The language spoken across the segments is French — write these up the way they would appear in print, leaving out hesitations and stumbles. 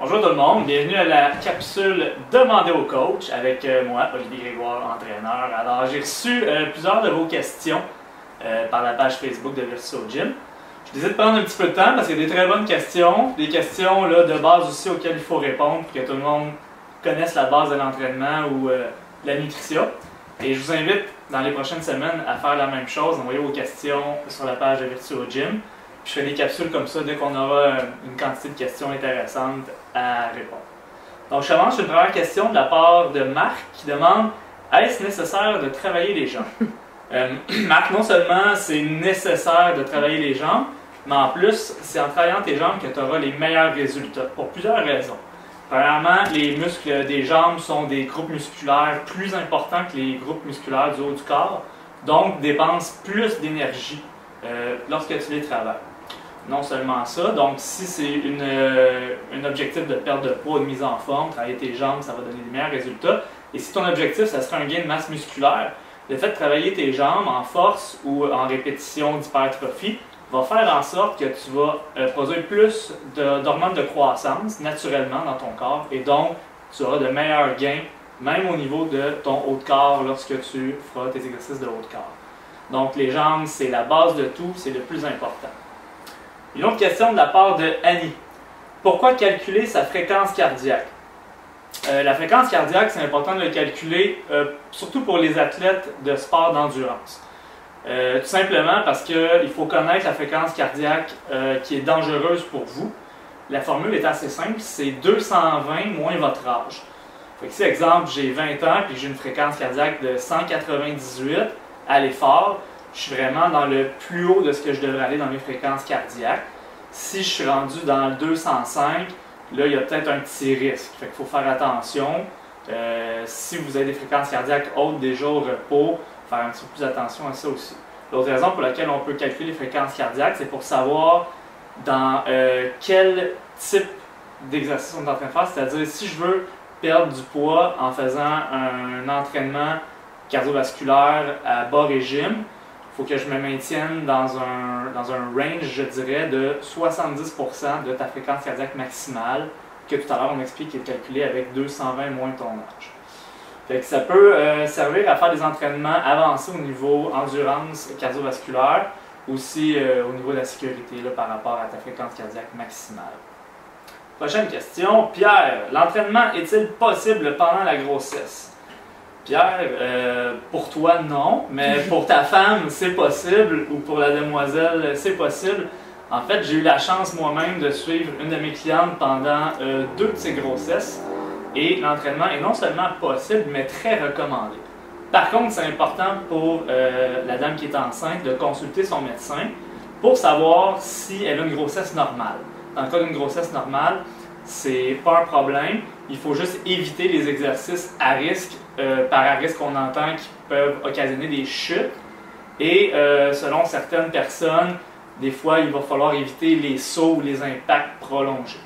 Bonjour tout le monde, bienvenue à la capsule Demandez au coach avec moi, Olivier Grégoire, entraîneur. Alors j'ai reçu plusieurs de vos questions par la page Facebook de Virtuo Gym. Je décide de prendre un petit peu de temps parce qu'il y a des très bonnes questions, des questions là, de base aussi auxquelles il faut répondre pour que tout le monde connaisse la base de l'entraînement ou la nutrition. Et je vous invite dans les prochaines semaines à faire la même chose, envoyer vos questions sur la page de Virtuo Gym. Puis je fais des capsules comme ça dès qu'on aura une quantité de questions intéressantes à répondre. Donc je commence sur une première question de la part de Marc qui demande « Est-ce nécessaire de travailler les jambes? » Marc, non seulement c'est nécessaire de travailler les jambes, mais en plus c'est en travaillant tes jambes que tu auras les meilleurs résultats pour plusieurs raisons. Premièrement, les muscles des jambes sont des groupes musculaires plus importants que les groupes musculaires du haut du corps, donc dépensent plus d'énergie lorsque tu les travailles. Non seulement ça, donc si c'est un objectif de perte de poids ou de mise en forme, travailler tes jambes, ça va donner des meilleurs résultats. Et si ton objectif, ça serait un gain de masse musculaire, le fait de travailler tes jambes en force ou en répétition d'hypertrophie va faire en sorte que tu vas produire plus d'hormones de croissance naturellement dans ton corps et donc tu auras de meilleurs gains, même au niveau de ton haut de corps lorsque tu feras tes exercices de haut de corps. Donc les jambes, c'est la base de tout, c'est le plus important. Une autre question de la part de Annie. Pourquoi calculer sa fréquence cardiaque? La fréquence cardiaque, c'est important de le calculer, surtout pour les athlètes de sport d'endurance. Tout simplement parce qu'il faut connaître la fréquence cardiaque qui est dangereuse pour vous. La formule est assez simple, c'est 220 moins votre âge. Fait que si, exemple, j'ai 20 ans et j'ai une fréquence cardiaque de 198 à l'effort, je suis vraiment dans le plus haut de ce que je devrais aller dans mes fréquences cardiaques. Si je suis rendu dans le 205, là, il y a peut-être un petit risque. Fait qu'il faut faire attention. Si vous avez des fréquences cardiaques hautes déjà au repos, faire un petit peu plus attention à ça aussi. L'autre raison pour laquelle on peut calculer les fréquences cardiaques, c'est pour savoir dans quel type d'exercice on est en train de faire. C'est-à-dire, si je veux perdre du poids en faisant un entraînement cardiovasculaire à bas régime, il faut que je me maintienne dans un range, je dirais, de 70% de ta fréquence cardiaque maximale, que tout à l'heure on explique qui est calculé avec 220 moins ton âge. Fait que ça peut servir à faire des entraînements avancés au niveau endurance cardiovasculaire, aussi au niveau de la sécurité là, par rapport à ta fréquence cardiaque maximale. Prochaine question. Pierre, l'entraînement est-il possible pendant la grossesse? Pierre, pour toi non, mais pour ta femme c'est possible, ou pour la demoiselle c'est possible. En fait, j'ai eu la chance moi-même de suivre une de mes clientes pendant 2 de ses grossesses et l'entraînement est non seulement possible, mais très recommandé. Par contre, c'est important pour la dame qui est enceinte de consulter son médecin pour savoir si elle a une grossesse normale. Dans le cas d'une grossesse normale, c'est pas un problème, il faut juste éviter les exercices à risque, par à risque on entend qui peuvent occasionner des chutes et selon certaines personnes, des fois il va falloir éviter les sauts ou les impacts prolongés.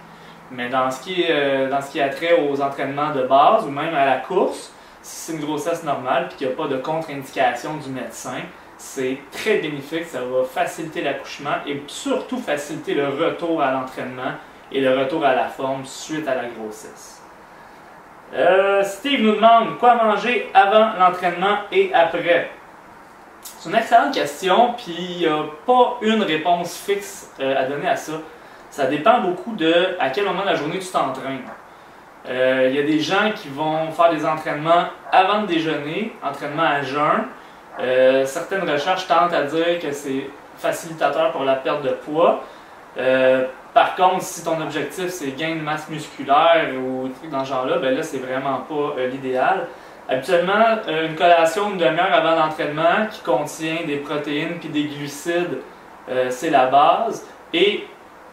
Mais dans ce qui a trait aux entraînements de base ou même à la course, si c'est une grossesse normale et qu'il n'y a pas de contre-indication du médecin, c'est très bénéfique, ça va faciliter l'accouchement et surtout faciliter le retour à l'entraînement et le retour à la forme suite à la grossesse. Steve nous demande quoi manger avant l'entraînement et après. C'est une excellente question, puis il n'y a pas une réponse fixe à donner à ça. Ça dépend beaucoup de à quel moment de la journée tu t'entraînes. Il y a des gens qui vont faire des entraînements avant le déjeuner, entraînement à jeun. Certaines recherches tentent à dire que c'est facilitateur pour la perte de poids. Par contre, si ton objectif c'est gain de masse musculaire ou des trucs dans ce genre-là, ben là c'est vraiment pas l'idéal. Habituellement, une collation une demi-heure avant l'entraînement qui contient des protéines puis des glucides, c'est la base. Et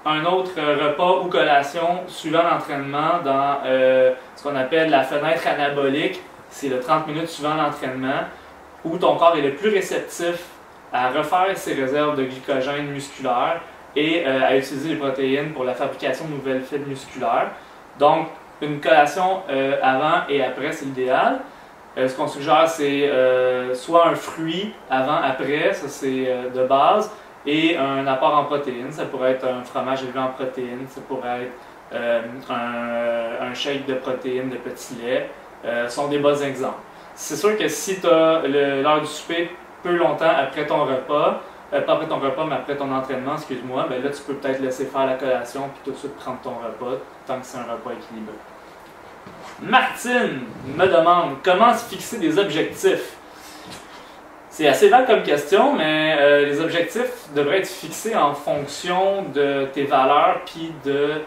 un autre repas ou collation suivant l'entraînement dans ce qu'on appelle la fenêtre anabolique, c'est le 30 minutes suivant l'entraînement, où ton corps est le plus réceptif à refaire ses réserves de glycogène musculaire et à utiliser les protéines pour la fabrication de nouvelles fibres musculaires. Donc, une collation avant et après, c'est l'idéal. Ce qu'on suggère, c'est soit un fruit avant, après, ça c'est de base, et un apport en protéines. Ça pourrait être un fromage élevé en protéines, ça pourrait être un shake de protéines, de petits laits, sont des bons exemples. C'est sûr que si tu as l'heure du souper peu longtemps après ton repas, pas après ton repas, mais après ton entraînement, excuse-moi, ben là tu peux peut-être laisser faire la collation puis tout de suite prendre ton repas, tant que c'est un repas équilibré. Martine me demande comment se fixer des objectifs. C'est assez vague comme question, mais les objectifs devraient être fixés en fonction de tes valeurs puis de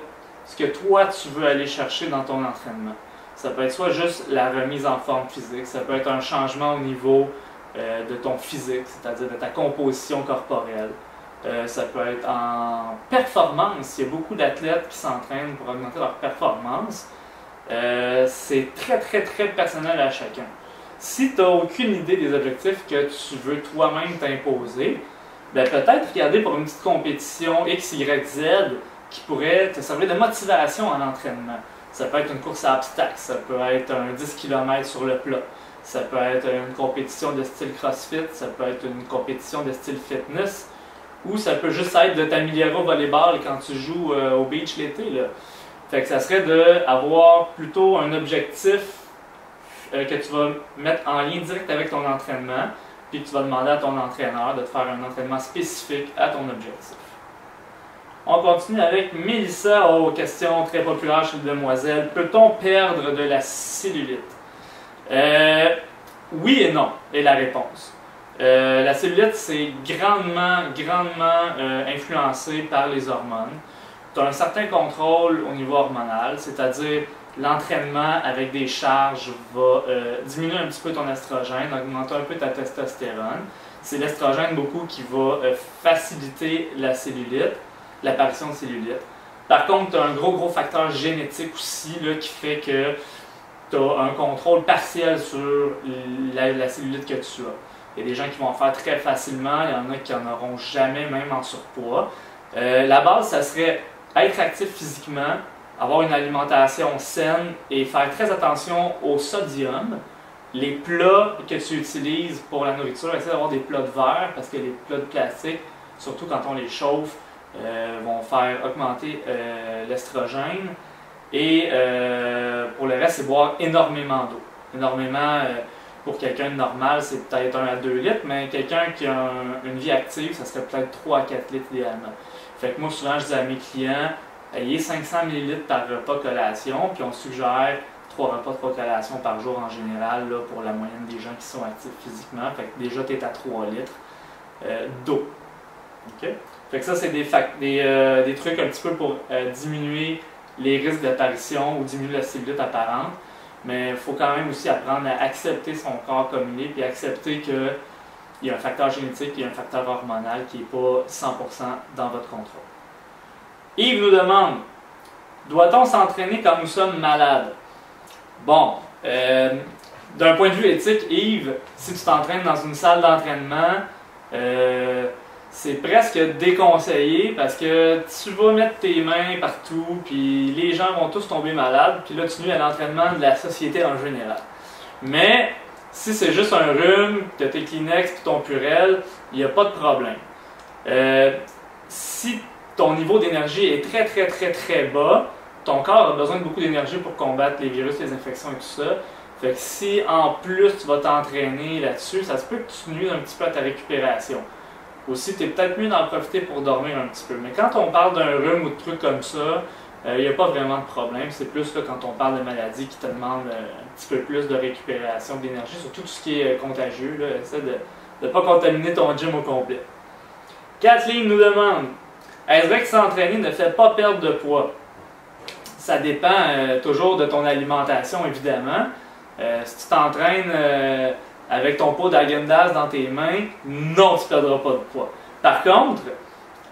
ce que toi tu veux aller chercher dans ton entraînement. Ça peut être soit juste la remise en forme physique, ça peut être un changement au niveau de ton physique, c'est-à-dire de ta composition corporelle. Ça peut être en performance. Il y a beaucoup d'athlètes qui s'entraînent pour augmenter leur performance. C'est très, très, très personnel à chacun. Si tu n'as aucune idée des objectifs que tu veux toi-même t'imposer, ben peut-être regarder pour une petite compétition X, Y, Z qui pourrait te servir de motivation à l'entraînement. Ça peut être une course à obstacles, ça peut être un 10 km sur le plat, ça peut être une compétition de style CrossFit, ça peut être une compétition de style fitness, ou ça peut juste être de t'améliorer au volleyball quand tu joues au beach l'été. Fait que ça serait d'avoir plutôt un objectif que tu vas mettre en lien direct avec ton entraînement, puis que tu vas demander à ton entraîneur de te faire un entraînement spécifique à ton objectif. On continue avec Mélissa aux questions très populaires chez les demoiselles. Peut-on perdre de la cellulite? Oui et non, est la réponse. La cellulite, c'est grandement influencé par les hormones. Tu as un certain contrôle au niveau hormonal, c'est-à-dire l'entraînement avec des charges va diminuer un petit peu ton estrogène, augmenter un peu ta testostérone. C'est l'estrogène beaucoup qui va faciliter la cellulite, l'apparition de cellulite. Par contre, tu as un gros facteur génétique aussi là, qui fait que tu as un contrôle partiel sur la cellulite que tu as. Il y a des gens qui vont en faire très facilement, il y en a qui n'en auront jamais, même en surpoids. La base, ça serait être actif physiquement, avoir une alimentation saine et faire très attention au sodium. Les plats que tu utilises pour la nourriture, essaie d'avoir des plats de verre parce que les plats de plastique, surtout quand on les chauffe, vont faire augmenter l'estrogène. Et pour le reste, c'est boire énormément d'eau. Énormément, pour quelqu'un de normal, c'est peut-être 1 à 2 litres, mais quelqu'un qui a une vie active, ça serait peut-être 3 à 4 litres idéalement. Fait que moi, souvent, je dis à mes clients, ayez 500 ml par repas collation, puis on suggère 3 repas de collation par jour en général là, pour la moyenne des gens qui sont actifs physiquement. Fait que déjà, tu es à 3 litres d'eau. Okay? Fait que ça, c'est des trucs un petit peu pour diminuer les risques d'apparition ou diminuer la cellulite apparente. Mais il faut quand même aussi apprendre à accepter son corps comme il est, puis accepter qu'il y a un facteur génétique et un facteur hormonal qui n'est pas 100% dans votre contrôle. Yves nous demande, doit-on s'entraîner quand nous sommes malades? Bon, d'un point de vue éthique, Yves, si tu t'entraînes dans une salle d'entraînement, c'est presque déconseillé parce que tu vas mettre tes mains partout, puis les gens vont tous tomber malades, puis là tu nuis à l'entraînement de la société en général. Mais si c'est juste un rhume, que tu as tes Kleenex et ton Purell, il n'y a pas de problème. Si ton niveau d'énergie est très bas, ton corps a besoin de beaucoup d'énergie pour combattre les virus, les infections et tout ça. Fait que si en plus tu vas t'entraîner là-dessus, ça se peut que tu nuises un petit peu à ta récupération. Aussi, tu es peut-être mieux d'en profiter pour dormir un petit peu. Mais quand on parle d'un rhume ou de trucs comme ça, il n'y a pas vraiment de problème. C'est plus là, quand on parle de maladies qui te demandent un petit peu plus de récupération, d'énergie, surtout tout ce qui est contagieux. Là, essaie de ne pas contaminer ton gym au complet. Kathleen nous demande, est-ce vrai que s'entraîner ne fait pas perdre de poids? Ça dépend toujours de ton alimentation, évidemment. Si tu t'entraînes avec ton pot d'Haagen-Dazs dans tes mains, non, tu ne perdras pas de poids. Par contre,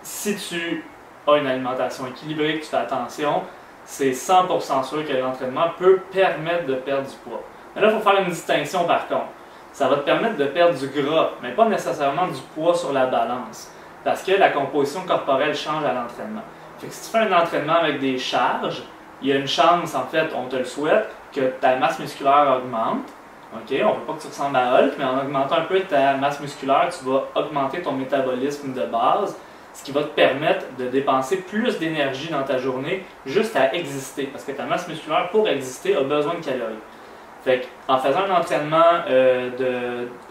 si tu as une alimentation équilibrée, que tu fais attention, c'est 100% sûr que l'entraînement peut permettre de perdre du poids. Mais là, il faut faire une distinction par contre. Ça va te permettre de perdre du gras, mais pas nécessairement du poids sur la balance. Parce que la composition corporelle change à l'entraînement. Fait que si tu fais un entraînement avec des charges, il y a une chance, en fait, on te le souhaite, que ta masse musculaire augmente. Okay? On ne veut pas que tu ressembles à Hulk, mais en augmentant un peu ta masse musculaire, tu vas augmenter ton métabolisme de base. ce qui va te permettre de dépenser plus d'énergie dans ta journée juste à exister. Parce que ta masse musculaire, pour exister, a besoin de calories. Fait en faisant un entraînement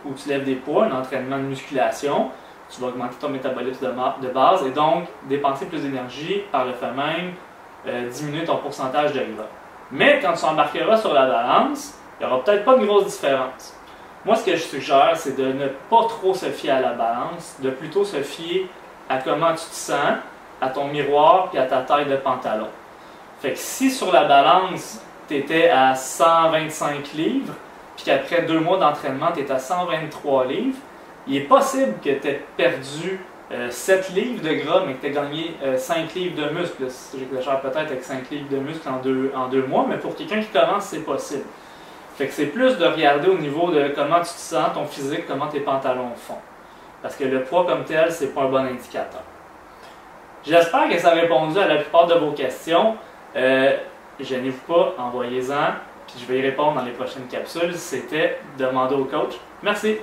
où tu lèves des poids, un entraînement de musculation, tu vas augmenter ton métabolisme de base et donc dépenser plus d'énergie, par le fait même, diminuer ton pourcentage de gras. Mais quand tu embarqueras sur la balance, il n'y aura peut-être pas de grosse différence. Moi, ce que je suggère, c'est de ne pas trop se fier à la balance, de plutôt se fier à comment tu te sens, à ton miroir et à ta taille de pantalon. Fait que si sur la balance, tu étais à 125 livres, puis qu'après 2 mois d'entraînement, tu es à 123 livres, il est possible que tu aies perdu 7 livres de gras, mais que tu aies gagné 5 livres de muscle. J'exagère peut-être avec 5 livres de muscle en deux mois, mais pour quelqu'un qui commence, c'est possible. Fait que c'est plus de regarder au niveau de comment tu te sens, ton physique, comment tes pantalons font. Parce que le poids comme tel, c'est pas un bon indicateur. J'espère que ça a répondu à la plupart de vos questions. Gênez-vous pas, envoyez-en, puis je vais y répondre dans les prochaines capsules. C'était Demander au coach. Merci!